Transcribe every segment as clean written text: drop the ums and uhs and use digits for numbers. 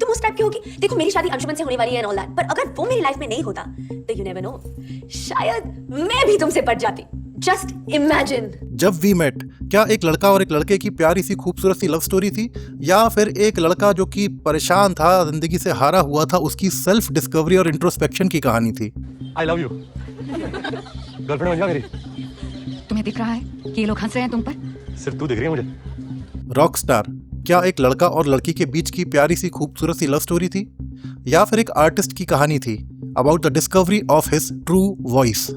तुम उस टाइप की होगी। देखो मेरी शादी अंशुमन से होने वाली है एंड ऑल दैट, पर अगर वो मेरी लाइफ में नहीं होता तो यू नेवर नो, शायद मैं भी तुमसे पट जाती। Just imagine. जब वी मेट क्या एक लड़का और एक लड़के की प्यारी सी खूबसूरत सी लव स्टोरी थी, या फिर एक लड़का जो कि परेशान था, जिंदगी से हारा हुआ था, उसकी सेल्फ डिस्कवरी और इंट्रोस्पेक्शन की कहानी थी? आई लव यू गर्लफ्रेंड बन जा मेरी। तुम्हें दिख रहा है कि ये लोग हंस रहे हैं तुम पर? सिर्फ तू दिख रही है मुझे। रॉकस्टार क्या एक लड़का और लड़की के बीच की प्यारी सी खूबसूरत सी लव स्टोरी थी, या फिर एक आर्टिस्ट की कहानी थी about the discovery of his true voice?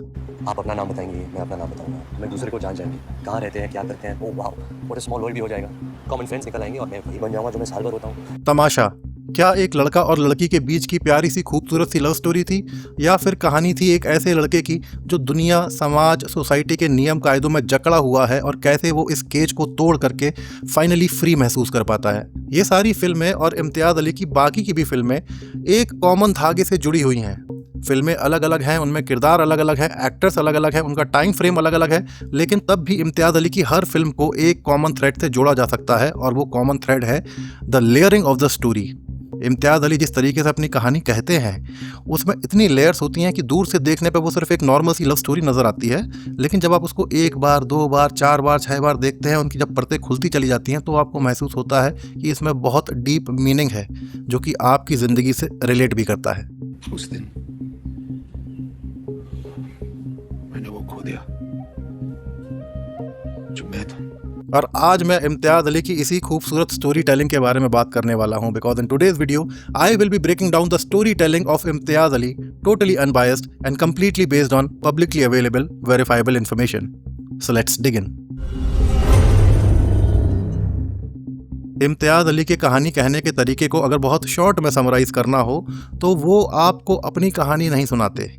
आप अपना नाम बताएंगे, मैं अपना नाम बताऊंगा, हम एक दूसरे को जान जाएंगे, कहाँ रहते हैं, क्या करते हैं। Oh wow, what a small world भी हो जाएगा। कॉमन फ्रेंड्स निकल आएंगे और मैं वही बन जाऊंगा जो मैं साल भर होता हूँ। तमाशा क्या एक लड़का और लड़की के बीच की प्यारी सी खूबसूरत सी लव स्टोरी थी, या फिर कहानी थी एक ऐसे लड़के की जो दुनिया, समाज, सोसाइटी के नियम कायदों में जकड़ा हुआ है और कैसे वो इस केज को तोड़ करके फाइनली फ्री महसूस कर पाता है। ये सारी फिल्में और इम्तियाज़ अली की बाकी की भी फिल्में एक कॉमन धागे से जुड़ी हुई हैं। फिल्में अलग अलग हैं, उनमें किरदार अलग अलग हैं, एक्टर्स अलग अलग हैं, उनका टाइम फ्रेम अलग अलग है, लेकिन तब भी इम्तियाज़ अली की हर फिल्म को एक कॉमन थ्रेड से जोड़ा जा सकता है, और वो कॉमन थ्रेड है the layering of the story. Imtiaz Ali जिस तरीके से अपनी कहानी कहते हैं उसमें इतनी लेयर्स होती हैं कि दूर से देखने पर वो सिर्फ एक नॉर्मल सी लव स्टोरी नज़र आती है, लेकिन जब आप उसको एक बार, दो बार, चार बार, छह बार देखते हैं, उनकी जब परतें खुलती चली जाती हैं, तो आपको महसूस होता है कि इसमें बहुत डीप मीनिंग है जो कि आपकी ज़िंदगी से रिलेट भी करता है। उस दिन मैंने वो खो दिया जो मैं था। और आज मैं इम्तियाज़ अली की इसी खूबसूरत स्टोरी टेलिंग के बारे में बात करने वाला हूं, because in today's video I will be breaking down the storytelling of Imtiaz Ali, totally unbiased and completely based on publicly available verifiable information. So let's dig in. Imtiaz Ali के कहानी कहने के तरीके को अगर बहुत शॉर्ट में समराइज़ करना हो तो वो आपको अपनी कहानी नहीं सुनाते।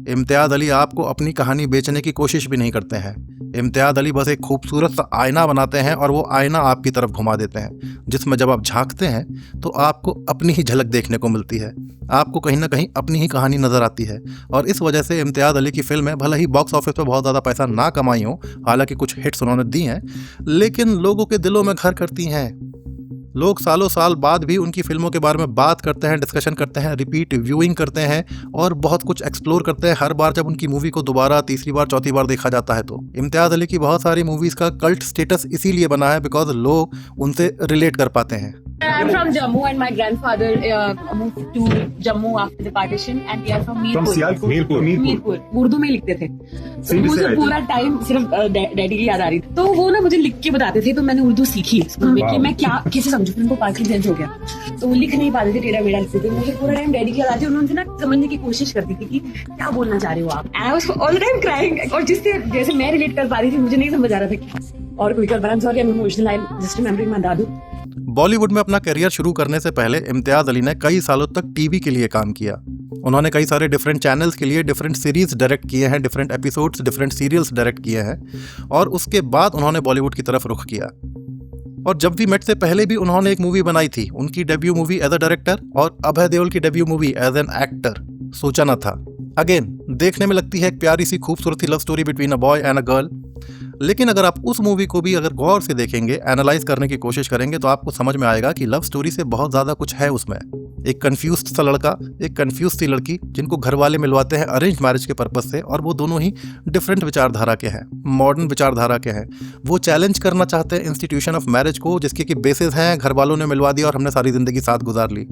इम्तियाज़ अली आपको अपनी कहानी बेचने की कोशिश भी नहीं करते हैं। इम्तियाज़ अली बस एक खूबसूरत सा आईना बनाते हैं और वो आईना आपकी तरफ घुमा देते हैं, जिसमें जब आप झांकते हैं तो आपको अपनी ही झलक देखने को मिलती है, आपको कहीं ना कहीं अपनी ही कहानी नज़र आती है। और इस वजह से इम्तियाज़ अली की फिल्में भले ही बॉक्स ऑफिस पर बहुत ज़्यादा पैसा ना कमाई हों, हालांकि कुछ हिट्स उन्होंने दी हैं, लेकिन लोगों के दिलों में घर करती हैं। लोग सालों साल बाद भी उनकी फिल्मों के बारे में बात करते हैं, डिस्कशन करते हैं, रिपीट व्यूइंग करते हैं और बहुत कुछ एक्सप्लोर करते हैं हर बार जब उनकी मूवी को दोबारा, तीसरी बार, चौथी बार देखा जाता है। तो इम्तियाज़ अली की बहुत सारी मूवीज़ का कल्ट स्टेटस इसीलिए बना है बिकॉज लोग उनसे रिलेट कर पाते हैं। I'm from Jammu and my grandfather moved to Jammu after the partition and we are from Mirpur. Mirpur Urdu में लिखते थे, तो मुझे पूरा टाइम सिर्फ डैडी की याद आ रही थी, तो वो ना मुझे लिख के बताते थे, तो मैंने उर्दू सीखी कि मैं क्या कैसे समझूं। उनको पार्टी चेंज हो गया तो वो लिख नहीं पाते थे, टेढ़ा मेढ़ा लिखते थे। मुझे पूरा टाइम डैडी की याद आती, उन्होंने ना समझने की कोशिश करती थी कि क्या बोलना चाह रहे हो आप। I was all the time crying, और जिससे जैसे मैं रिलेट कर पा रही थी मुझे नहीं समझ आ रहा था। और कोई कर बना, sorry I am emotional, I am just remembering my दादू। बॉलीवुड में अपना करियर शुरू करने से पहले इम्तियाज़ अली ने कई सालों तक टीवी के लिए काम किया। उन्होंने कई सारे डिफरेंट चैनल्स के लिए डिफरेंट सीरीज़ डायरेक्ट किए हैं, different episodes, different serials direct किए हैं, और उसके बाद उन्होंने बॉलीवुड की तरफ रुख किया। और जब वी मेट से पहले भी उन्होंने एक मूवी बनाई थी, उनकी debut movie as a director, और अभय देओल की debut movie as an actor सोचा न था। अगेन देखने में लगती है एक प्यारी सी खूबसूरत सी love story between a boy and a girl, लेकिन अगर आप उस मूवी को भी अगर गौर से देखेंगे, एनालाइज करने की कोशिश करेंगे, तो आपको समझ में आएगा कि लव स्टोरी से बहुत ज़्यादा कुछ है उसमें। एक कन्फ्यूज्ड सा लड़का, एक कन्फ्यूज सी लड़की, जिनको घर वाले मिलवाते हैं अरेंज मैरिज के पर्पज से, और वो दोनों ही डिफरेंट विचारधारा के हैं, मॉडर्न विचारधारा के हैं। वो चैलेंज करना चाहते हैं इंस्टीट्यूशन ऑफ मैरिज को, जिसके कि बेसिस हैं घर वालों ने मिलवा दिया और हमने सारी ज़िंदगी साथ गुजार ली।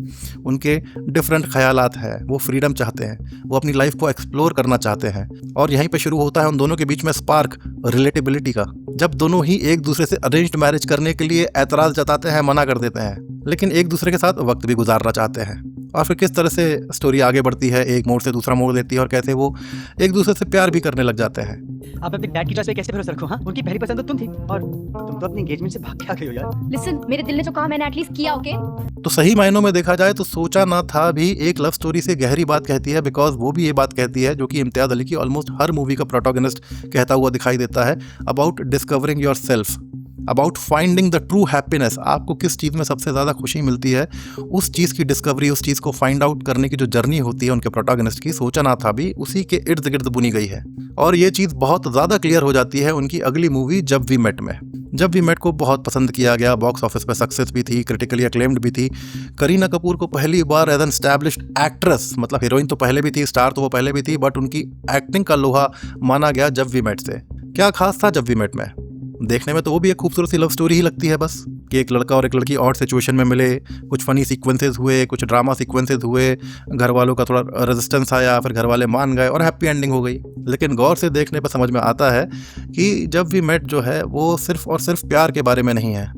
उनके डिफरेंट ख्यालात हैं, वो फ्रीडम चाहते हैं, वो अपनी लाइफ को एक्सप्लोर करना चाहते हैं। और यहीं पर शुरू होता है उन दोनों के बीच में स्पार्क रिलेटेबिलिटी का, जब दोनों ही एक दूसरे से अरेंज्ड मैरिज करने के लिए एतराज़ जताते हैं, मना कर देते हैं, लेकिन एक दूसरे के साथ वक्त भी गुजारना चाहते हैं। और फिर किस तरह से स्टोरी आगे बढ़ती है, एक मोड़ से दूसरा मोड़ लेती है, और कैसे वो एक दूसरे से प्यार भी करने लग जाते हैं। आप अपने डैड की चॉइस पे कैसे भरोसा रखो? हाँ, उनकी पहली पसंद तो तुम थी और तुम तो अपनी एंगेजमेंट से भाग के आ गई हो यार। लिसन, मेरे दिल ने जो कहा मैंने एटलीस्ट किया, ओके? तो सही मायनों में देखा जाए तो सोचा ना था भी एक लव स्टोरी से गहरी बात कहती है, बिकॉज वो भी ये बात कहती है जो कि इम्तियाज़ अली की ऑलमोस्ट हर मूवी का प्रोटोगनिस्ट कहता हुआ दिखाई देता है, about discovering your self. About finding the true happiness. आपको किस चीज़ में सबसे ज़्यादा खुशी मिलती है, उस चीज़ की डिस्कवरी, उस चीज़ को फाइंड आउट करने की जो जर्नी होती है उनके प्रोटैगनिस्ट की, सोचा ना था भी उसी के इर्द गिर्द बुनी गई है। और ये चीज़ बहुत ज़्यादा क्लियर हो जाती है उनकी अगली मूवी जब वी मेट में। जब वी मेट को बहुत पसंद किया गया, बॉक्स ऑफिस पे सक्सेस भी थी, क्रिटिकली अक्लेम्ड भी थी। करीना कपूर को पहली बार एज एन एस्टैब्लिश्ड एक्ट्रेस, मतलब हीरोइन तो पहले भी थी, स्टार तो वो पहले भी थी, बट उनकी एक्टिंग का लोहा माना गया जब वी मेट से। क्या खास था जब वी मेट में? देखने में तो वो भी एक खूबसूरत सी लव स्टोरी ही लगती है बस, कि एक लड़का और एक लड़की ऑड सिचुएशन में मिले, कुछ फनी सीक्वेंसेस हुए, कुछ ड्रामा सीक्वेंसेस हुए, घर वालों का थोड़ा रेजिस्टेंस आया, फिर घर वाले मान गए और हैप्पी एंडिंग हो गई। लेकिन गौर से देखने पर समझ में आता है कि जब वी मेट जो है वो सिर्फ और सिर्फ प्यार के बारे में नहीं है,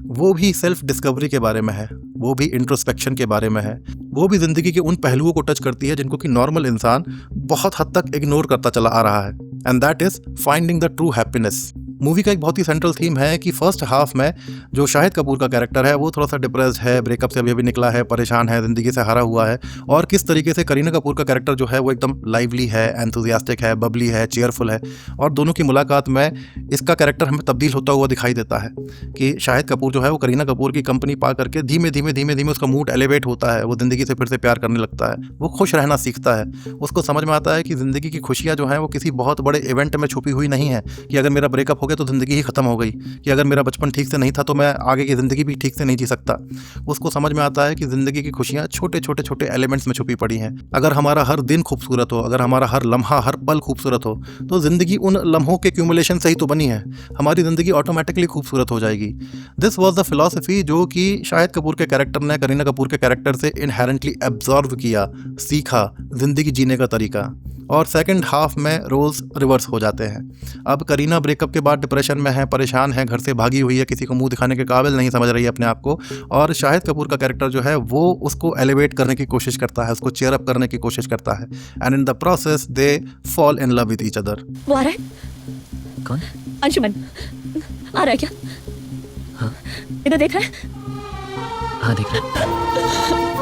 वो भी सेल्फ डिस्कवरी के बारे में है, वो भी इंट्रोस्पेक्शन के बारे में है, वो भी ज़िंदगी के उन पहलुओं को टच करती है जिनको कि नॉर्मल इंसान बहुत हद तक इग्नोर करता चला आ रहा है, and that is finding the true happiness. Movie का एक बहुत ही सेंट्रल थीम है कि फर्स्ट हाफ में जो शाहिद कपूर का कैरेक्टर है वो थोड़ा सा डिप्रेस्ड है, ब्रेकअप से अभी निकला है, परेशान है, ज़िंदगी से हारा हुआ है, और किस तरीके से करीना कपूर का कैरेक्टर जो है वो एकदम लाइवली है, एंथुजियास्टिक है, बबली है, चेयरफुल है। और दोनों की मुलाकात में इसका कैरेक्टर हमें तब्दील होता हुआ दिखाई देता है कि शाहिद कपूर जो है वो करीना कपूर की कंपनी पा करके धीमे धीमे उसका मूड एलिवेट होता है, वो ज़िंदगी से फिर से प्यार करने लगता है, वो खुश रहना सीखता है। उसको समझ में आता है कि ज़िंदगी की खुशियाँ जो हैं वो किसी बहुत बड़े इवेंट में छुपी हुई नहीं है, कि अगर मेरा ब्रेकअप हो गया तो ज़िंदगी ही खत्म हो गई, कि अगर मेरा बचपन ठीक से नहीं था तो मैं आगे की ज़िंदगी भी ठीक से नहीं जी सकता। उसको समझ में आता है कि ज़िंदगी की खुशियाँ छोटे एलिमेंट्स में छुपी पड़ी हैं। अगर हमारा हर दिन खूबसूरत हो, अगर हमारा हर लम्हा, हर पल खूबसूरत हो, तो ज़िंदगी उन लम्हों के क्यूमुलेशन से ही तो बनी है, हमारी ज़िंदगी ऑटोमेटिकली खूबसूरत हो जाएगी। दिस वॉज द फिलॉसफी जो कि शाहिद कपूर के कैरेक्टर ने करीना कपूर के कैरेक्टर से इनहेरेंटली एब्जॉर्व किया, सीखा ज़िंदगी जीने का तरीका। और सेकंड हाफ में रोल्स रिवर्स हो जाते हैं। अब करीना ब्रेकअप के बाद डिप्रेशन में है, परेशान है, घर से भागी हुई है, किसी को मुंह दिखाने के काबिल नहीं समझ रही है अपने आप को, और शाहिद कपूर का कैरेक्टर जो है वो उसको एलिवेट करने की कोशिश करता है, उसको चेयर अप करने की कोशिश करता है, and in the process they fall in love with each other. वो आ रहा है? कौन? अंशुमन आ रहा है क्या? हाँ। इधर देख रहा है? हाँ देख रहा है।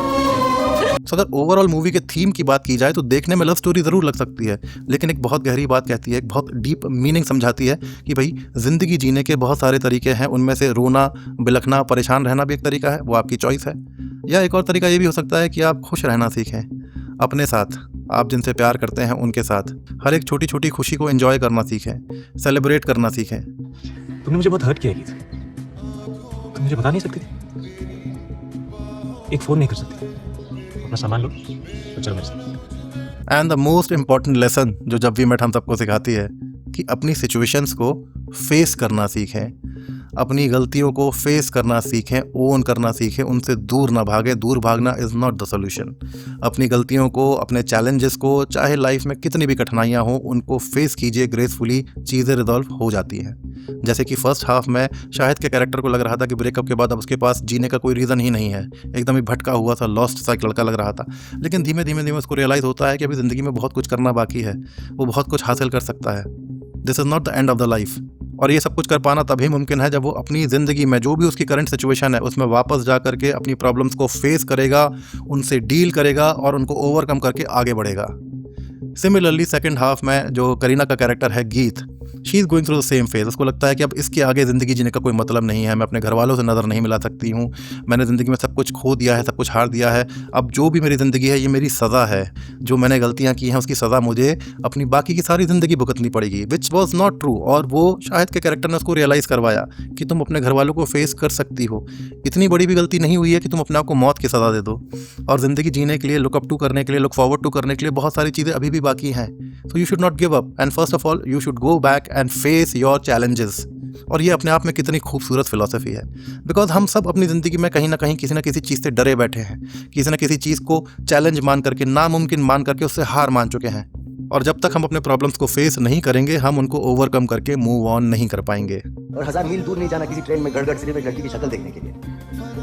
सो अगर ओवरऑल मूवी के थीम की बात की जाए तो देखने में लव स्टोरी ज़रूर लग सकती है, लेकिन एक बहुत गहरी बात कहती है, एक बहुत डीप मीनिंग समझाती है कि भाई ज़िंदगी जीने के बहुत सारे तरीके हैं, उनमें से रोना, बिलखना, परेशान रहना भी एक तरीका है, वो आपकी चॉइस है। या एक और तरीका ये भी हो सकता है कि आप खुश रहना सीखें अपने साथ, आप जिनसे प्यार करते हैं उनके साथ, हर एक छोटी छोटी खुशी को एंजॉय करना सीखें, सेलिब्रेट करना सीखें। तुमने मुझे बहुत हर्ट किया गीत, तुम मुझे बता नहीं सकती थी, एक फ़ोन नहीं कर सकती, अपना सामान लो तो चलो मेरे साथ। And the most important lesson जो जब वी मेट हम सबको सिखाती है कि अपनी सिचुएशंस को फेस करना सीखें, अपनी गलतियों को फेस करना सीखें, ओन करना सीखें, उनसे दूर ना भागें। दूर भागना इज़ नॉट द सोल्यूशन। अपनी गलतियों को, अपने चैलेंजेस को, चाहे लाइफ में कितनी भी कठिनाइयाँ हों, उनको फेस कीजिए, ग्रेसफुली चीज़ें रिजॉल्व हो जाती हैं। जैसे कि फर्स्ट हाफ में शाहिद के कैरेक्टर को लग रहा था कि ब्रेकअप के बाद अब उसके पास जीने का कोई रीज़न ही नहीं है, एकदम ही भटका हुआ सा, लॉस्ट सा एक लड़का लग रहा था। लेकिन धीमे धीमे उसको रियलाइज़ होता है कि अभी ज़िंदगी में बहुत कुछ करना बाकी है, वो बहुत कुछ हासिल कर सकता है। This is not the end of the life. और ये सब कुछ कर पाना तभी मुमकिन है जब वो अपनी ज़िंदगी में जो भी उसकी करंट सिचुएशन है उसमें वापस जा करके अपनी प्रॉब्लम्स को फेस करेगा, उनसे डील करेगा और उनको ओवरकम करके आगे बढ़ेगा। सिमिलरली सेकंड हाफ में जो करीना का कैरेक्टर है गीत, she is going through the same phase. उसको लगता है कि अब इसके आगे ज़िंदगी जीने का कोई मतलब नहीं है, मैं अपने घर वालों से नज़र नहीं मिला सकती हूँ, मैंने ज़िंदगी में सब कुछ खो दिया है, सब कुछ हार दिया है, अब जो भी मेरी ज़िंदगी है ये मेरी सज़ा है, जो मैंने गलतियाँ की हैं उसकी सज़ा मुझे अपनी बाकी की सारी ज़िंदगी भुगतनी पड़ेगी, विच वॉज नॉट ट्रू। और वो शाहिद के कैरेक्टर ने उसको रियलाइज़ करवाया कि तुम अपने घर वालों को फेस कर सकती हो, इतनी बड़ी भी गलती नहीं हुई है कि तुम अपने आप को मौत की सज़ा दे दो, और ज़िंदगी जीने के लिए, लुक अप टू करने के लिए, लुक फॉरवर्ड टू करने के लिए बहुत सारी चीज़ें अभी भी बाकी हैं। So you should not give up and first of all you should go back and face your challenges. और ये अपने आप में कितनी खूबसूरत फिलॉसफी है, बिकॉज हम सब अपनी ज़िंदगी में कहीं ना कहीं किसी न किसी चीज़ से डरे बैठे हैं, किसी न किसी चीज़ को चैलेंज मान करके, नामुमकिन मान करके उससे हार मान चुके हैं। और जब तक हम अपने प्रॉब्लम्स को फेस नहीं करेंगे, हम उनको ओवरकम करके मूव ऑन नहीं कर पाएंगे। और 1000 मील दूर नहीं जाना किसी ट्रेन में गड़गड़ सिर्फ एक लड़की की शक्ल देखने के लिए।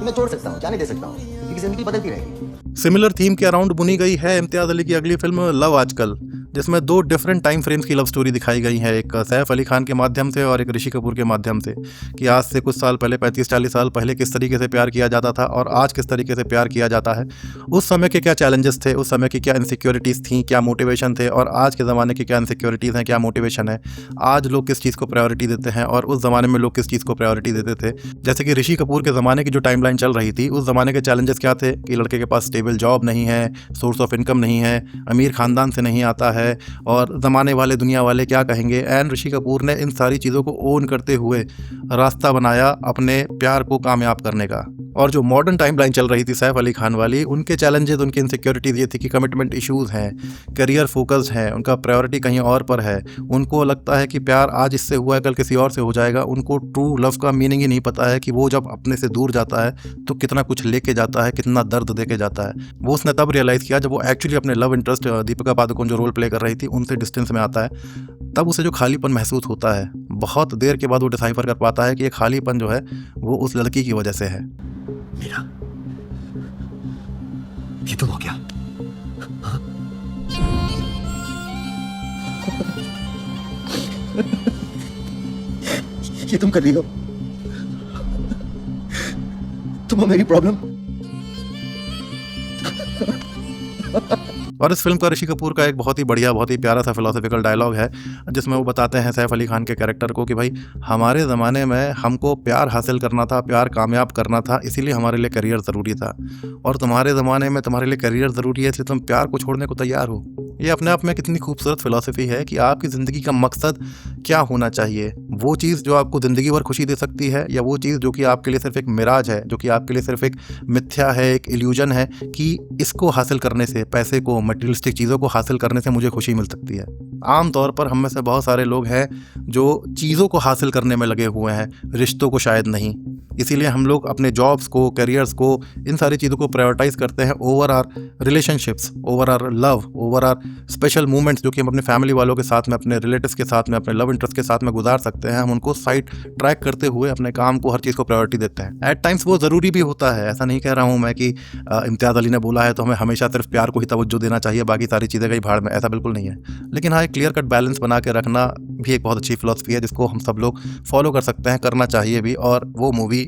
मैं छोड़ सकता हूँ, जाने दे सकता हूँ, क्योंकि जिंदगी बदलती रहेगी। सिमिलर थीम के अराउंड बुनी गई है इम्तियाज़ अली की अगली फिल्म लव आजकल, जिसमें 2 डिफरेंट टाइम फ्रेम्स की लव स्टोरी दिखाई गई है, एक सैफ अली खान के माध्यम से और एक ऋषि कपूर के माध्यम से, कि आज से कुछ साल पहले 35-40 साल पहले किस तरीके से प्यार किया जाता था और आज किस तरीके से प्यार किया जाता है। उस समय के क्या चैलेंजेस थे, उस समय की क्या इनसिक्योरिटीज़ थी, क्या मोटिवेशन थे, और आज के ज़माने की क्या इनसिक्योरिटीज़ हैं, क्या मोटिवेशन है। आज लोग किस चीज़ को प्रायोरिटी देते हैं और उस ज़माने में लोग किस चीज़ को प्रायोरिटी देते थे। जैसे कि ऋषि कपूर के ज़माने की जो टाइमलाइन चल रही थी, उस ज़माने के चैलेंजेस क्या थे कि लड़के के पास स्टेबल जॉब नहीं है, सोर्स ऑफ इनकम नहीं है, अमीर ख़ानदान से नहीं आता है और ज़माने वाले दुनिया वाले क्या कहेंगे। एंड ऋषि कपूर ने इन सारी चीज़ों को ओन करते हुए रास्ता बनाया अपने प्यार को कामयाब करने का। और जो मॉडर्न टाइमलाइन चल रही थी सैफ अली खान वाली, उनके चैलेंजेस, उनकी इनसिक्योरिटीज़ ये थी कि कमिटमेंट इश्यूज़ हैं, करियर फोकस्ड है, उनका प्रायोरिटी कहीं और पर है। उनको लगता है कि प्यार आज इससे हुआ है कल किसी और से हो जाएगा। उनको ट्रू लव का मीनिंग ही नहीं पता है कि वो जब अपने से दूर जाता है तो कितना कुछ लेके जाता है, कितना दर्द देके जाता है। वो उसने तब रियलाइज़ किया जब वो एक्चुअली अपने लव इंटरेस्ट दीपिका पादुकोण जो रोल प्ले कर रही थी उनसे डिस्टेंस में आता है, तब उसे जो खालीपन महसूस होता है, बहुत देर के बाद वो डिसाइफर कर पाता है कि ये खालीपन जो है वो उस लड़की की वजह से है। मीरा, ये तुम हो क्या? हाँ? ये तुम कर रही हो? तुम हो मेरी प्रॉब्लम। और इस फिल्म का ऋषि कपूर का एक बहुत ही बढ़िया, बहुत ही प्यारा सा फिलोसफिकल डायलॉग है जिसमें वो बताते हैं सैफ अली खान के कैरेक्टर को कि भाई हमारे ज़माने में हमको प्यार हासिल करना था, प्यार कामयाब करना था, इसीलिए हमारे लिए करियर ज़रूरी था, और तुम्हारे ज़माने में तुम्हारे लिए करियर ज़रूरी है इसलिए तुम प्यार को छोड़ने को तैयार हो। ये अपने आप में कितनी खूबसूरत फिलॉसफी है कि आपकी ज़िंदगी का मकसद क्या होना चाहिए। वो चीज़ जो आपको ज़िंदगी भर खुशी दे सकती है, या वो चीज़ जो कि आपके लिए सिर्फ एक मिराज है, जो कि आपके लिए सिर्फ एक मिथ्या है, एक इल्यूजन है कि इसको हासिल करने से, पैसे को, मटेरियलिस्टिक चीज़ों को हासिल करने से मुझे खुशी मिल सकती है। आम तौर पर हम में से बहुत सारे लोग हैं जो चीज़ों को हासिल करने में लगे हुए हैं, रिश्तों को शायद नहीं। इसीलिए हम लोग अपने जॉब्स को, करियर्स को, इन सारी चीज़ों को प्रायोरिटाइज़ करते हैं over our relationships, over our love, over our special moments जो कि हम अपने फैमिली वालों के साथ में, अपने रिलेटिव्स के साथ में, अपने लव इंटरेस्ट के साथ में गुजार सकते हैं। हम उनको साइड ट्रैक करते हुए अपने काम को, हर चीज़ को प्रायोरिटी देते हैं। एट टाइम्स वो ज़रूरी भी होता है, ऐसा नहीं कह रहा हूँ मैं कि इम्तियाज़ अली ने बोला है तो हमें हमेशा सिर्फ प्यार को ही तवज्जो देना चाहिए, बाकी सारी चीज़ें गई भाड़ में, ऐसा बिल्कुल नहीं है। लेकिन हाँ, एक क्लियर कट बैलेंस बना के रखना भी एक बहुत अच्छी फिलॉसफी है जिसको हम सब लोग फॉलो कर सकते हैं, करना चाहिए भी। और वो मूवी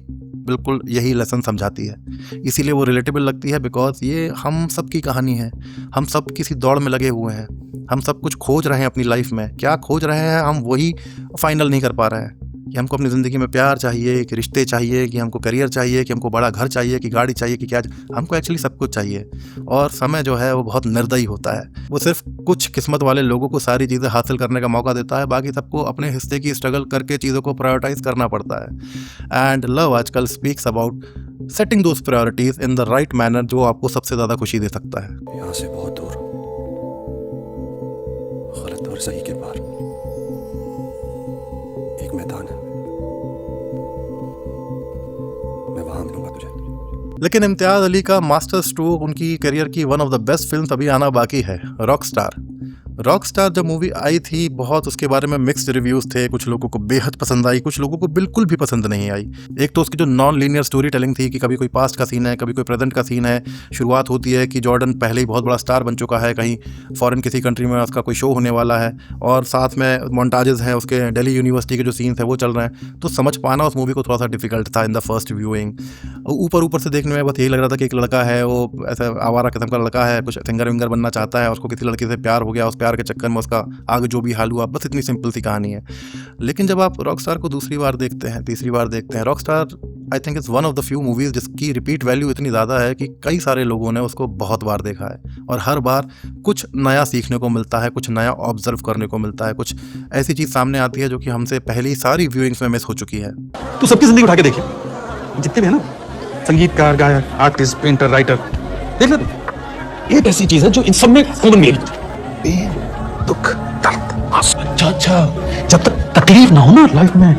बिल्कुल यही लेसन समझाती है, इसीलिए वो रिलेटेबल लगती है, बिकॉज ये हम सब की कहानी है। हम सब किसी दौड़ में लगे हुए हैं, हम सब कुछ खोज रहे हैं अपनी लाइफ में। क्या खोज रहे हैं हम वही फाइनल नहीं कर पा रहे हैं कि हमको अपनी ज़िंदगी में प्यार चाहिए, कि रिश्ते चाहिए, कि हमको करियर चाहिए, कि हमको बड़ा घर चाहिए, कि गाड़ी चाहिए, कि क्या। हमको एक्चुअली सब कुछ चाहिए, और समय जो है वो बहुत निर्दयी होता है। वो सिर्फ कुछ किस्मत वाले लोगों को सारी चीज़ें हासिल करने का मौका देता है, बाकी सबको अपने हिस्से की स्ट्रगल करके चीज़ों को प्रायोरिटाइज करना पड़ता है। एंड लव आजकल speaks about setting those priorities in the right manner, जो आपको सबसे ज़्यादा खुशी दे सकता है। यहाँ से बहुत दूर, गलत और सही के पार एक मैदान है, मैं वहां मिलूंगा तुझे। लेकिन इम्तियाज़ अली का मास्टर स्ट्रोक, उनकी करियर की one of the best film अभी आना बाकी है, रॉकस्टार। रॉकस्टार जब मूवी आई थी, बहुत उसके बारे में मिक्स्ड रिव्यूज़ थे। कुछ लोगों को बेहद पसंद आई, कुछ लोगों को बिल्कुल भी पसंद नहीं आई। एक तो उसकी जो नॉन लीनियर स्टोरी टेलिंग थी कि कभी कोई पास्ट का सीन है, कभी कोई प्रेजेंट का सीन है। शुरुआत होती है कि जॉर्डन पहले ही बहुत बड़ा स्टार बन चुका है, कहीं फॉरेन किसी कंट्री में उसका कोई शो होने वाला है, और साथ में मोन्टाजेस हैं उसके, दिल्ली यूनिवर्सिटी के जो सीन्स हैं वो चल रहे हैं। तो समझ पाना उस मूवी को थोड़ा सा डिफिकल्ट था इन द फर्स्ट व्यूइंग। ऊपर से देखने में बस यही लग रहा था कि एक लड़का है, वो ऐसा आवारा किस्म का लड़का है, कुछ सिंगर विंगर बनना चाहता है, उसको किसी लड़की से प्यार हो गया, उस प्यार के चक्कर में उसका आगे जो भी हाल हुआ, बस इतनी सिंपल सी कहानी है। लेकिन जब आप रॉकस्टार को दूसरी बार देखते हैं, तीसरी बार देखते हैं, Rockstar I think is one of the few movies जिसकी रिपीट वैल्यू इतनी ज़्यादा है कि कई सारे लोगों ने उसको बहुत बार देखा है, और हर बार कुछ नया सीखने को मिलता है, कुछ नया ऑब्जर्व करने को मिलता है, कुछ ऐसी चीज़ सामने आती है जो कि हमसे पहली सारी व्यूइंग्स में मिस हो चुकी है। तू सबकी जिंदगी उठा के देखिए, जितने भी है ना, संगीतकार, गायक, आर्टिस्ट, पेंटर, राइटर, देख ले तू, एक ऐसी चीज है जो इन सब में कॉमन मिलेगी, दुख, दर्द, आंसू। अच्छा, जब तक तकलीफ ना हो ना लाइफ में,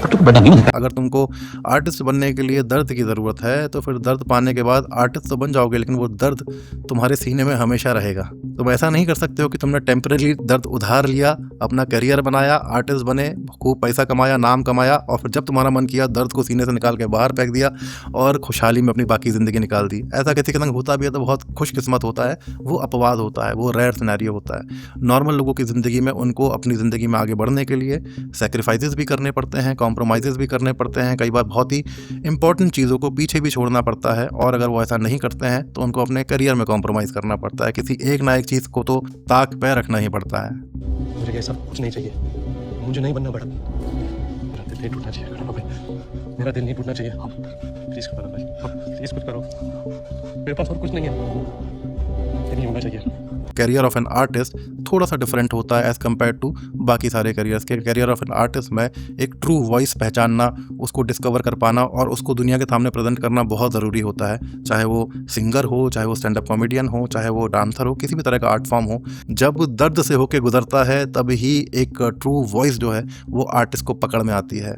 अगर तुमको आर्टिस्ट बनने के लिए दर्द की ज़रूरत है तो फिर दर्द पाने के बाद आर्टिस्ट तो बन जाओगे, लेकिन वो दर्द तुम्हारे सीने में हमेशा रहेगा। तुम ऐसा नहीं कर सकते हो कि तुमने टेम्परेरी दर्द उधार लिया, अपना करियर बनाया, आर्टिस्ट बने, खूब पैसा कमाया, नाम कमाया, और फिर जब तुम्हारा मन किया दर्द को सीने से निकाल के बाहर फेंक दिया और खुशहाली में अपनी बाकी ज़िंदगी निकाल दी। ऐसा किसी के संग होता भी है तो बहुत खुशकिस्मत होता है, वो अपवाद होता है, वो रेयर सिनेरियो होता है। नॉर्मल लोगों की ज़िंदगी में उनको अपनी ज़िंदगी में आगे बढ़ने के लिए सेक्रीफाइसेस भी करने पड़ते हैं, कॉम्प्रोमाइज़ेस भी करने पड़ते हैं, कई बार बहुत ही इंपॉर्टेंट चीज़ों को पीछे भी छोड़ना पड़ता है, और अगर वो ऐसा नहीं करते हैं तो उनको अपने करियर में कॉम्प्रोमाइज़ करना पड़ता है। किसी एक ना एक चीज़ को तो ताक पे रखना ही पड़ता है। मुझे ये सब कुछ नहीं चाहिए, मुझे नहीं बनना बड़ा। मेरा दिल नहीं टूटना चाहिए, मेरा दिल नहीं टूटना चाहिए। प्लीज करो भाई, प्लीज कुछ करो, मेरे पास और कुछ नहीं है, ये नहीं होना चाहिए। करियर ऑफ एन आर्टिस्ट थोड़ा सा डिफरेंट होता है एज़ कम्पेयर टू बाकी सारे करियर्स के। करियर ऑफ एन आर्टिस्ट में एक ट्रू वॉइस पहचानना, उसको डिस्कवर कर पाना और उसको दुनिया के सामने प्रेजेंट करना बहुत ज़रूरी होता है। चाहे वो सिंगर हो, चाहे वो स्टैंड अप कॉमेडियन हो, चाहे वो डांसर हो, किसी भी तरह का आर्ट फॉर्म हो, जब दर्द से होके गुजरता है तब ही एक ट्रू वॉइस जो है वो आर्टिस्ट को पकड़ में आती है।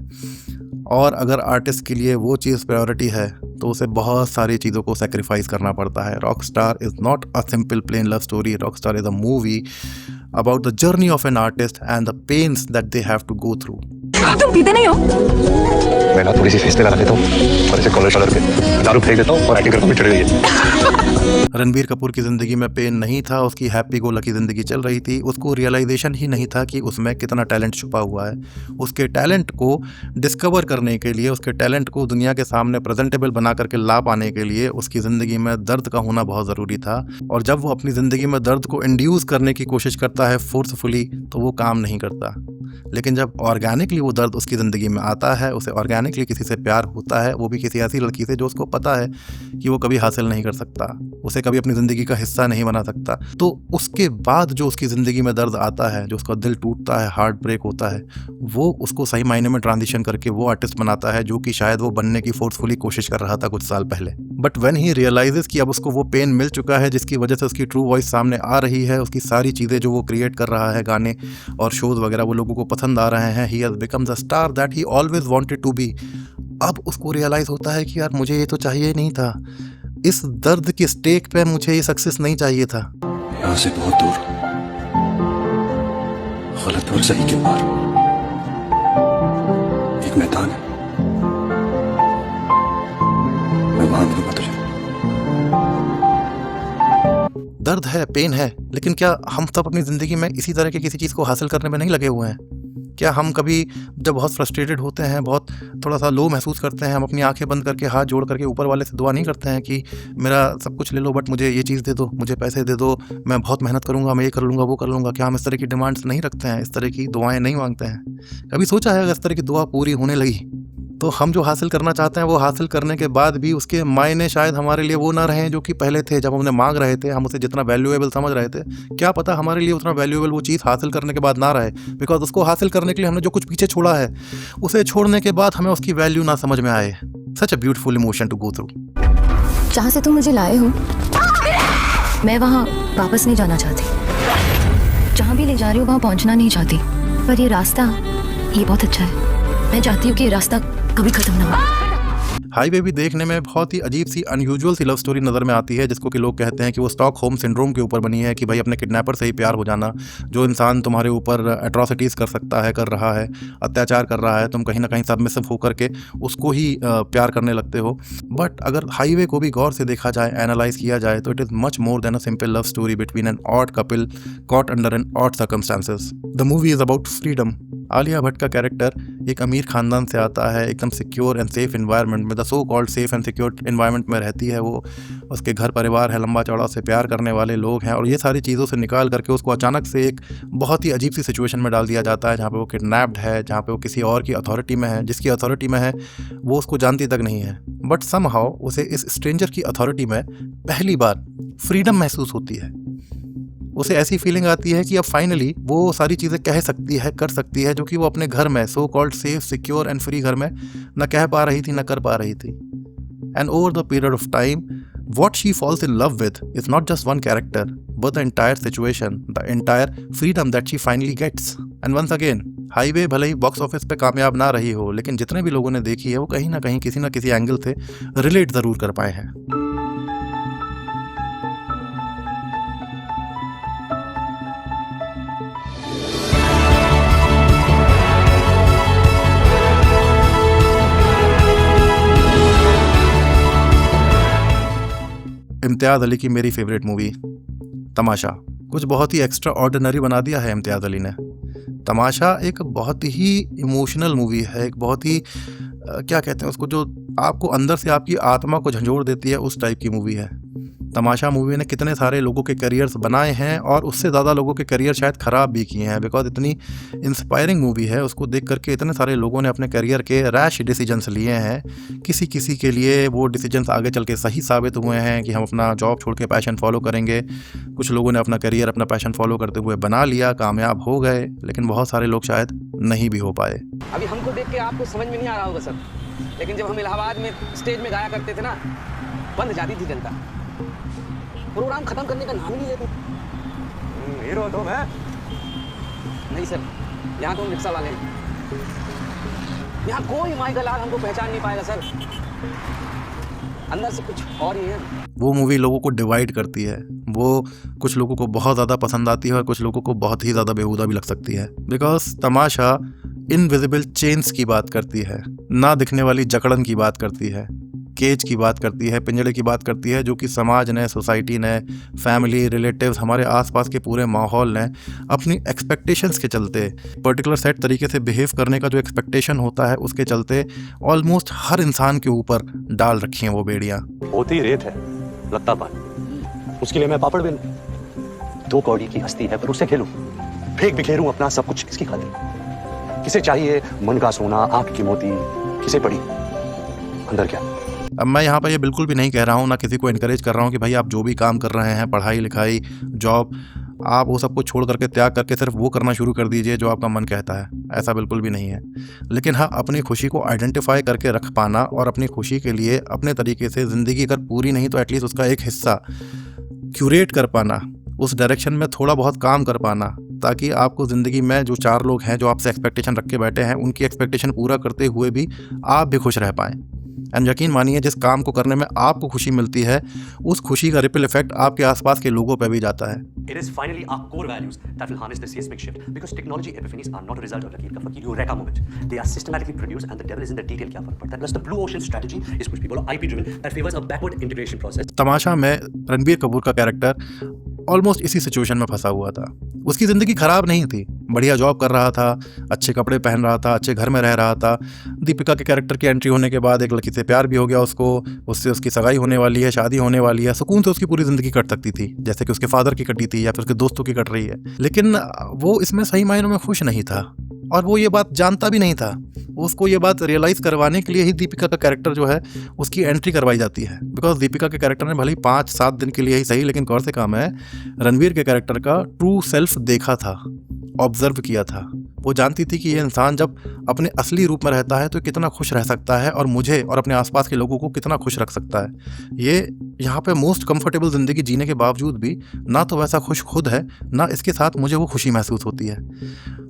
और अगर आर्टिस्ट के लिए वो चीज़ प्रायोरिटी है तो उसे बहुत सारी चीज़ों को सेक्रीफाइस करना पड़ता है। Rockstar is not a simple plain love story, Rockstar is a movie about the journey of an artist and the pains that they have to go through. तुम पीते नहीं हो? मैं ना थोड़ी सी फेस पे लगा लेता हूँ और इसे कॉलर शॉलर पे दारू फेंक देता हूँ और एक्टिंग करके चढ़ गई है। रणबीर कपूर की ज़िंदगी में पेन नहीं था, उसकी हैप्पी गो लकी ज़िंदगी चल रही थी। उसको रियलाइजेशन ही नहीं था कि उसमें कितना टैलेंट छुपा हुआ है। उसके टैलेंट को डिस्कवर करने के लिए, उसके टैलेंट को दुनिया के सामने प्रेजेंटेबल बना करके ला पाने के लिए उसकी ज़िंदगी में दर्द का होना बहुत ज़रूरी था। और जब वो अपनी ज़िंदगी में दर्द को इंड्यूस करने की कोशिश करता है फोर्सफुली, तो वो काम नहीं करता। लेकिन जब ऑर्गेनिकली वो दर्द उसकी ज़िंदगी में आता है, उसे ऑर्गेनिकली किसी से प्यार होता है, वो भी किसी ऐसी लड़की से जो उसको पता है कि वो कभी हासिल नहीं कर सकता, उसे कभी अपनी ज़िंदगी का हिस्सा नहीं बना सकता, तो उसके बाद जो उसकी ज़िंदगी में दर्द आता है, जो उसका दिल टूटता है, हार्ट ब्रेक होता है, वो उसको सही मायने में ट्रांजिशन करके वो आर्टिस्ट बनाता है जो कि शायद वो बनने की फोर्सफुली कोशिश कर रहा था कुछ साल पहले। बट व्हेन ही रियलाइजेस कि अब उसको वो पेन मिल चुका है जिसकी वजह से उसकी ट्रू वॉइस सामने आ रही है, उसकी सारी चीज़ें जो वो क्रिएट कर रहा है, गाने और शोज़ वगैरह, वो लोगों को पसंद आ रहे हैं, he has become the star that he always wanted to be. अब उसको रियलाइज़ होता है कि यार मुझे ये तो चाहिए नहीं था, इस दर्द के स्टेक पे मुझे ये सक्सेस नहीं चाहिए था। यहाँ से बहुत दूर, गलत और सही के पार एक मैदान है, मैं वहां मिलूंगा तुझे। दर्द है, पेन है, लेकिन क्या हम सब अपनी ज़िंदगी में इसी तरह के किसी चीज़ को हासिल करने में नहीं लगे हुए हैं? क्या हम कभी जब बहुत फ्रस्ट्रेटेड होते हैं, बहुत थोड़ा सा लो महसूस करते हैं, हम अपनी आंखें बंद करके हाथ जोड़ करके ऊपर वाले से दुआ नहीं करते हैं कि मेरा सब कुछ ले लो बट मुझे ये चीज़ दे दो, मुझे पैसे दे दो, मैं बहुत मेहनत करूँगा, मैं ये कर लूँगा, वो कर लूँगा? क्या हम इस तरह की डिमांड्स नहीं रखते हैं, इस तरह की दुआएं नहीं मांगते हैं? कभी सोचा है अगर इस तरह की दुआ पूरी होने लगी तो हम जो हासिल करना चाहते हैं वो हासिल करने के बाद भी उसके मायने शायद हमारे लिए वो ना रहें जो कि पहले थे, जब हमने मांग रहे थे, हम उसे जितना वैल्यूएबल समझ रहे थे, क्या पता हमारे लिए उतना वैल्यूएबल वो चीज़ हासिल करने के बाद ना रहे, बिकॉज उसको हासिल करने के लिए हमने जो कुछ पीछे छोड़ा है उसे छोड़ने के बाद हमें उसकी वैल्यू ना समझ में आए। Such a beautiful emotion to go through. जहाँ से तुम मुझे लाए हो मैं वहाँ वापस नहीं जाना चाहती, जहाँ भी ले जा रही हो वहाँ पहुँचना नहीं चाहती, पर ये रास्ता ये बहुत अच्छा है। मैं चाहती हूँ कि ये रास्ता कभी खत्म ना हो। हाईवे भी देखने में बहुत ही अजीब सी अनयूजुअल सी लव स्टोरी नज़र में आती है, जिसको कि लोग कहते हैं कि वो स्टॉकहोम सिंड्रोम के ऊपर बनी है कि भाई अपने किडनैपर से ही प्यार हो जाना। जो इंसान तुम्हारे ऊपर एट्रॉसिटीज़ कर सकता है, कर रहा है, अत्याचार कर रहा है, तुम कहीं ना कहीं सबमिसिव होकर के उसको ही प्यार करने लगते हो। बट अगर हाईवे को भी गौर से देखा जाए, एनालाइज किया जाए, तो it is much more than a simple love story between an odd couple caught under an odd circumstances. The movie is about freedom. Alia Bhatt का कैरेक्टर एक अमीर खानदान से आता है, एकदम सिक्योर एंड सेफ इन्वायरमेंट में, the so called safe and secure environment में रहती है वो। उसके घर परिवार है, लंबा चौड़ा से प्यार करने वाले लोग हैं, और ये सारी चीज़ों से निकाल करके उसको अचानक से एक बहुत ही अजीब सी सिचुएशन में डाल दिया जाता है, जहाँ पे वो किडनैप्ड है, जहाँ पे वो किसी और की अथॉरिटी में है, जिसकी अथॉरिटी में है वो उसको जानती तक नहीं है। बट समहाउ उसे इस स्ट्रेंजर की अथॉरिटी में पहली बार फ्रीडम महसूस होती है। उसे ऐसी फीलिंग आती है कि अब फाइनली वो सारी चीज़ें कह सकती है, कर सकती है, जो कि वो अपने घर में, सो called safe, secure and free घर में न कह पा रही थी, न कर पा रही थी। And over the period of time what she falls in love with is not just one character but the entire situation, the entire freedom that she finally gets. And once again, highway भले ही box office पे कामयाब ना रही हो, लेकिन जितने भी लोगों ने देखी है वो कहीं ना कहीं किसी ना किसी एंगल से रिलेट ज़रूर कर पाए हैं। इम्तियाज़ अली की मेरी फेवरेट मूवी तमाशा, कुछ बहुत ही एक्स्ट्रा ऑर्डिनरी बना दिया है इम्तियाज़ अली ने। तमाशा एक बहुत ही इमोशनल मूवी है, एक बहुत ही क्या कहते हैं उसको, जो आपको अंदर से आपकी आत्मा को झंझोड़ देती है, उस टाइप की मूवी है। तमाशा मूवी ने कितने सारे लोगों के करियर्स बनाए हैं और उससे ज़्यादा लोगों के करियर शायद ख़राब भी किए हैं, बिकॉज इतनी इंस्पायरिंग मूवी है। उसको देख करके इतने सारे लोगों ने अपने करियर के रैश डिसीजंस लिए हैं। किसी किसी के लिए वो डिसीजंस आगे चल के सही साबित हुए हैं कि हम अपना जॉब छोड़ के पैशन फॉलो करेंगे। कुछ लोगों ने अपना करियर अपना पैशन फॉलो करते हुए बना लिया, कामयाब हो गए, लेकिन बहुत सारे लोग शायद नहीं भी हो पाए। अभी हमको देख के आपको समझ में नहीं आ रहा होगा सर, लेकिन जब हम इलाहाबाद में स्टेज में गाया करते थे ना, बंद जाती थी जनता, प्रोग्राम खत्म करने का नाम ही नहीं लेते। हीरो तो मैं नहीं सर, यहाँ तो हम रिक्शा वाले हैं। यहाँ कोई माई लाल हमको पहचान नहीं पाएगा सर, अंदर से कुछ और ही है। वो मूवी लोगों को डिवाइड करती है, वो कुछ लोगों को बहुत ज़्यादा पसंद आती है और कुछ लोगों को बहुत ही ज़्यादा बेहुदा भी लग सकती है। बिकॉज तमाशा इनविजिबल चेन्स की बात करती है, ना दिखने वाली जकड़न की बात करती है, केज की बात करती है, पिंजड़े की बात करती है, जो कि समाज ने, सोसाइटी ने, फैमिली, रिलेटिव्स, हमारे आसपास के पूरे माहौल ने अपनी एक्सपेक्टेशंस के चलते, पर्टिकुलर सेट तरीके से बिहेव करने का जो एक्सपेक्टेशन होता है, उसके चलते ऑलमोस्ट हर इंसान के ऊपर डाल रखी हैं वो बेड़ियाँ। होती रेत है, लगता पान, उसके लिए मैं पापड़ बेलूं। 2 कौड़ी की हस्ती है पर उससे खेलूं, फेंक बिखेरूं अपना सब कुछ किसकी खातिर? किसे चाहिए मन का सोना, आंख की मोती, किसे पड़ी अंदर क्या? अब मैं यहाँ पर ये बिल्कुल भी नहीं कह रहा हूँ, ना किसी को इनकरेज कर रहा हूँ कि भाई आप जो भी काम कर रहे हैं, पढ़ाई लिखाई, जॉब, आप वो सब कुछ छोड़ करके, त्याग करके सिर्फ वो करना शुरू कर दीजिए जो आपका मन कहता है। ऐसा बिल्कुल भी नहीं है। लेकिन हाँ, अपनी खुशी को आइडेंटिफाई करके रख पाना और अपनी खुशी के लिए अपने तरीके से ज़िंदगी अगर पूरी नहीं तो एटलीस्ट उसका एक हिस्सा क्यूरेट कर पाना, उस डायरेक्शन में थोड़ा बहुत काम कर पाना, ताकि आपको ज़िंदगी में जो 4 लोग हैं जो आपसे एक्सपेक्टेशन रख के बैठे हैं, उनकी एक्सपेक्टेशन पूरा करते हुए भी आप भी खुश रह पाएँ। एंड यकीन मानिए, जिस काम को करने में आपको खुशी मिलती है, उस खुशी का रिपल इफेक्ट आपके आसपास के लोगों पर भी जाता है। It is finally our core values that will harness the seismic shift, because technology epiphanies are not a result of Lakeer ka fakir eureka moment. They are systematically produced and the devil is in the detail. क्या फर्क पड़ता है? Plus the blue ocean strategy is कुछ people IP driven that favors a backward integration process. तमाशा में रणबीर कपूर का character almost इसी situation में फंसा हुआ था। उसकी ज़िंदगी ख़राब नहीं थी, बढ़िया जॉब कर रहा था, अच्छे कपड़े पहन रहा था, अच्छे घर में रह रहा था। दीपिका के कैरेक्टर की एंट्री होने के बाद एक लड़की से प्यार भी हो गया उसको, उससे उसकी सगाई होने वाली है, शादी होने वाली है, सुकून से उसकी पूरी ज़िंदगी कट सकती थी, जैसे कि उसके फादर की कटी थी या फिर उसके दोस्तों की कट रही है। लेकिन वो इसमें सही मायनों में खुश नहीं था और वो ये बात जानता भी नहीं था। उसको ये बात रियलाइज़ करवाने के लिए ही दीपिका का कैरेक्टर जो है उसकी एंट्री करवाई जाती है। बिकॉज दीपिका के कैरेक्टर ने भले ही 5-7 दिन के लिए ही सही, लेकिन कौन से काम है, रणवीर के कैरेक्टर का ट्रू सेल्फ देखा था, ऑब्जर्व किया था। वो जानती थी कि ये इंसान जब अपने असली रूप में रहता है तो कितना खुश रह सकता है और मुझे और अपने आसपास के लोगों को कितना खुश रख सकता है। ये यहाँ पे मोस्ट कंफर्टेबल ज़िंदगी जीने के बावजूद भी ना तो वैसा खुश खुद है, ना इसके साथ मुझे वो खुशी महसूस होती है।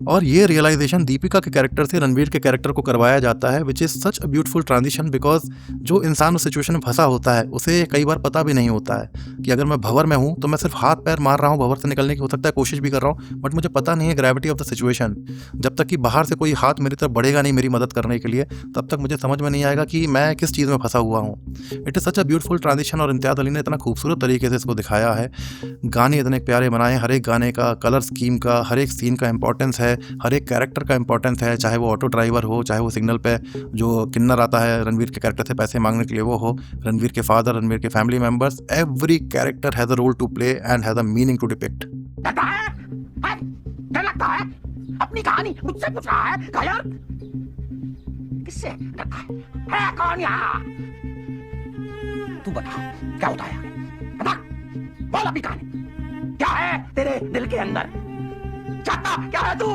और ये रियलाइजेशन दीपिका के कैरेक्टर से रणवीर के कैरेक्टर को करवाया जाता है, which is such a beautiful transition. Because जो इंसान उस सिचुएशन में फंसा होता है उसे कई बार पता भी नहीं होता है कि अगर मैं भंवर में हूँ तो मैं सिर्फ हाथ पैर मार रहा हूँ, भंवर से निकलने की हो सकता है कोशिश भी कर रहा हूँ, बट मुझे पता नहीं है ग्रेविटी ऑफ द सिचुएशन। जब तक कि बाहर से कोई हाथ मेरी तरफ बढ़ेगा नहीं मेरी मदद करने के लिए, तब तक मुझे समझ में नहीं आएगा कि मैं किस चीज़ में फंसा हुआ हूँ। It is such a beautiful transition और इम्तियाज़ अली ने इतना खूबसूरत तरीके से इसको दिखाया है। गाने इतने प्यारे बनाए, हर एक गाने का, कलर स्कीम का, हर एक सीन का इंपॉर्टेंस है, हर एक कैरेक्टर का इंपॉर्टेंस है, चाहे वो ऑटो ड्राइवर हो, चाहे वो सिग्नल पे जो किन्नर आता है रणवीर के कैरेक्टर से पैसे मांगने के लिए वो हो, रणवीर के फादर, रणवीर के family members, every character has a role to play and has a meaning to depict. क्या लगता है? अपनी कहानी मुझसे पूछ रहा है? यार किससे डरता है कौन यहाँ? तू बता क्या होता है? बता, बोल अपनी कहानी, क्या है तेरे दिल के अंदर? चाहता क्या है तू?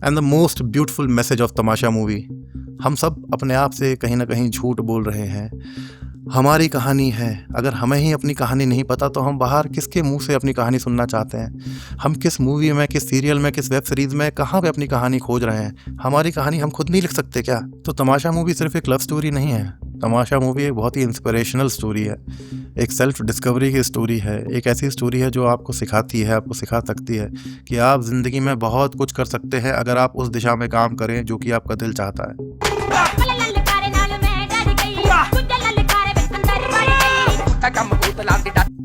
And the most beautiful message of Tamasha movie, हम सब अपने आप से कहीं ना कहीं झूठ बोल रहे हैं। हमारी कहानी है, अगर हमें ही अपनी कहानी नहीं पता तो हम बाहर किसके मुंह से अपनी कहानी सुनना चाहते हैं? हम किस मूवी में, किस सीरियल में, किस वेब सीरीज़ में, कहाँ पे अपनी कहानी खोज रहे हैं? हमारी कहानी हम खुद नहीं लिख सकते क्या? तो तमाशा मूवी सिर्फ एक लव स्टोरी नहीं है, तमाशा मूवी एक बहुत ही इंस्पिरेशनल स्टोरी है, एक सेल्फ डिस्कवरी की स्टोरी है, एक ऐसी स्टोरी है जो आपको सिखाती है, आपको सिखा सकती है कि आप ज़िंदगी में बहुत कुछ कर सकते हैं अगर आप उस दिशा में काम करें जो कि आपका दिल चाहता है।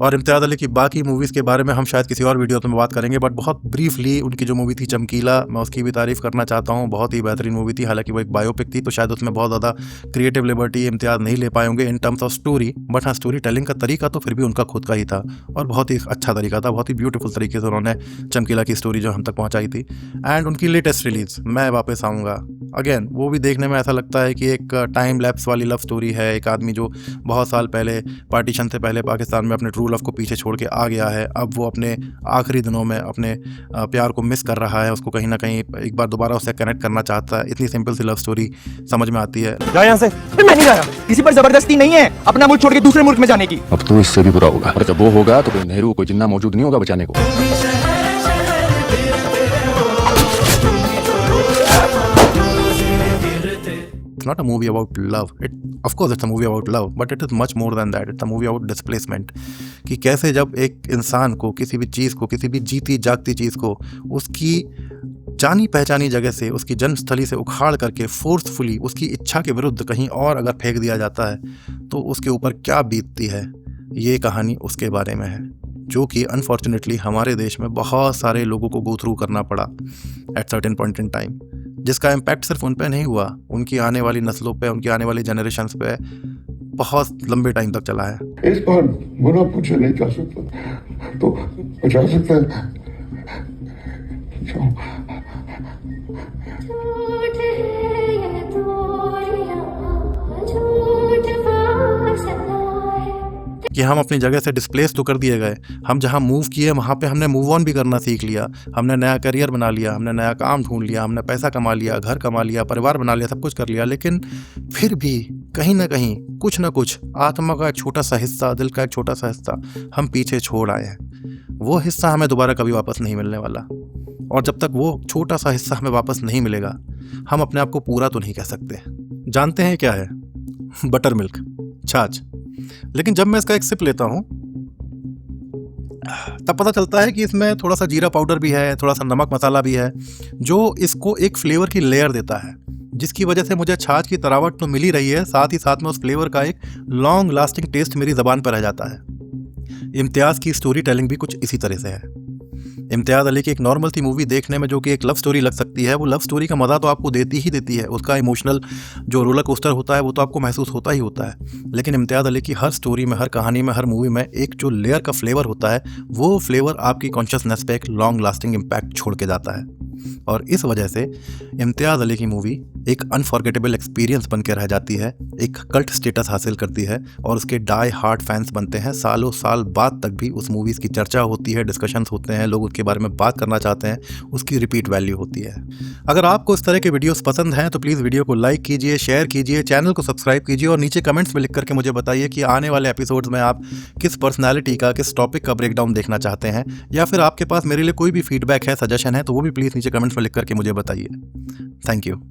और इम्तियाज़ अली की बाकी मूवीज़ के बारे में हम शायद किसी और वीडियो में बात करेंगे, बट बहुत ब्रीफली उनकी जो मूवी थी चमकीला, मैं उसकी भी तारीफ़ करना चाहता हूँ। बहुत ही बेहतरीन मूवी थी, हालांकि वो एक बायोपिक थी तो शायद उसमें बहुत ज़्यादा क्रिएटिव लिबर्टी इम्तियाज़ नहीं ले पाए होंगे in terms of story, but हाँ स्टोरी टेलिंग का तरीका तो फिर भी उनका खुद का ही था और बहुत ही अच्छा तरीका था। बहुत ही ब्यूटीफुल तरीके से उन्होंने चमकीला की स्टोरी जो हम तक पहुँचाई थी। एंड उनकी लेटेस्ट रिलीज़ मैं वापस आऊँगा, अगेन वो भी देखने में ऐसा लगता है कि एक टाइम लैप्स वाली लव स्टोरी है। एक आदमी जो बहुत साल पहले, पार्टीशन से पहले पाकिस्तान में अपने ट्रू लव को पीछे छोड़ के आ गया है, अब वो अपने आखिरी दिनों में अपने प्यार को मिस कर रहा है, उसको कहीं ना कहीं एक बार दोबारा उससे कनेक्ट करना चाहता है। इतनी सिंपल सी लव स्टोरी समझ में आती है। जा यहाँ से। मैं नहीं जा रहा, किसी पर जबरदस्ती नहीं है अपना मुल्क छोड़ के दूसरे मुल्क में जाने की। अब तो इससे भी बुरा होगा, और जब वो होगा तो कोई नेहरू, कोई जिन्ना मौजूद नहीं होगा बचाने को। It's not a movie about love. Of course it's a movie about love, but it is much more than that. It's a movie about displacement. कि कैसे जब एक इंसान को, किसी भी चीज़ को, किसी भी जीती जागती चीज़ को उसकी जानी पहचानी जगह से, उसकी जन्मस्थली से उखाड़ करके फोर्सफुली उसकी इच्छा के विरुद्ध कहीं और अगर फेंक दिया जाता है तो उसके ऊपर क्या बीतती है, ये कहानी उसके बारे में है, जो कि अनफॉर्चुनेटली हमारे देश में बहुत सारे लोगों को गो थ्रू करना पड़ा at certain point in time, जिसका इम्पैक्ट सिर्फ उन पे नहीं हुआ, उनकी आने वाली नस्लों पे, उनकी आने वाली जनरेशन्स पे बहुत लंबे टाइम तक चला है। इस बार बुरा कुछ नहीं कर सकता तो बचा सकता है। कि हम अपनी जगह से डिस्प्लेस तो कर दिए गए, हम जहाँ मूव किए वहाँ पे हमने मूव ऑन भी करना सीख लिया, हमने नया करियर बना लिया, हमने नया काम ढूंढ लिया, हमने पैसा कमा लिया, घर कमा लिया, परिवार बना लिया, सब कुछ कर लिया, लेकिन फिर भी कहीं ना कहीं कुछ ना कुछ आत्मा का एक छोटा सा हिस्सा, दिल का एक छोटा सा हिस्सा हम पीछे छोड़ आए हैं। वो हिस्सा हमें दोबारा कभी वापस नहीं मिलने वाला, और जब तक वो छोटा सा हिस्सा हमें वापस नहीं मिलेगा हम अपने आप को पूरा तो नहीं कह सकते। जानते हैं क्या है? बटर मिल्क, छाछ। लेकिन जब मैं इसका एक सिप लेता हूँ तब पता चलता है कि इसमें थोड़ा सा जीरा पाउडर भी है, थोड़ा सा नमक मसाला भी है, जो इसको एक फ्लेवर की लेयर देता है, जिसकी वजह से मुझे छाछ की तरावट तो मिल ही रही है, साथ ही साथ में उस फ्लेवर का एक लॉन्ग लास्टिंग टेस्ट मेरी ज़बान पर रह जाता है। इम्तियाज़ की स्टोरी टेलिंग भी कुछ इसी तरह से है। इम्तियाज़ अली की एक नॉर्मल सी मूवी देखने में जो कि एक लव स्टोरी लग सकती है, वो लव स्टोरी का मज़ा तो आपको देती ही देती है, उसका इमोशनल जो रोलर कोस्टर होता है वो तो आपको महसूस होता ही होता है, लेकिन इम्तियाज़ अली की हर स्टोरी में, हर कहानी में, हर मूवी में एक जो लेयर का फ्लेवर होता है, वो फ्लेवर आपकी कॉन्शियसनेस पे एक लॉन्ग लास्टिंग इम्पैक्ट छोड़ के जाता है। और इस वजह से इम्तियाज़ अली की मूवी एक अनफॉरगेटेबल एक्सपीरियंस बन के रह जाती है, एक कल्ट स्टेटस हासिल करती है, और उसके डाई हार्ड फैंस बनते हैं। सालों साल बाद तक भी उस मूवीज़ की चर्चा होती है, डिस्कशंस होते हैं, लोग उसके बारे में बात करना चाहते हैं, उसकी रिपीट वैल्यू होती है। अगर आपको इस तरह के वीडियोस पसंद हैं तो प्लीज़ वीडियो को लाइक कीजिए, शेयर कीजिए, चैनल को सब्सक्राइब कीजिए, और नीचे कमेंट्स में लिख करके मुझे बताइए कि आने वाले एपिसोड्स में आप किस पर्सनैलिटी का, किस टॉपिक का ब्रेकडाउन देखना चाहते हैं, या फिर आपके पास मेरे लिए कोई भी फीडबैक है, सजेशन है, तो वो भी प्लीज़ नीचे कमेंट्स में लिख करके मुझे बताइए। Thank you.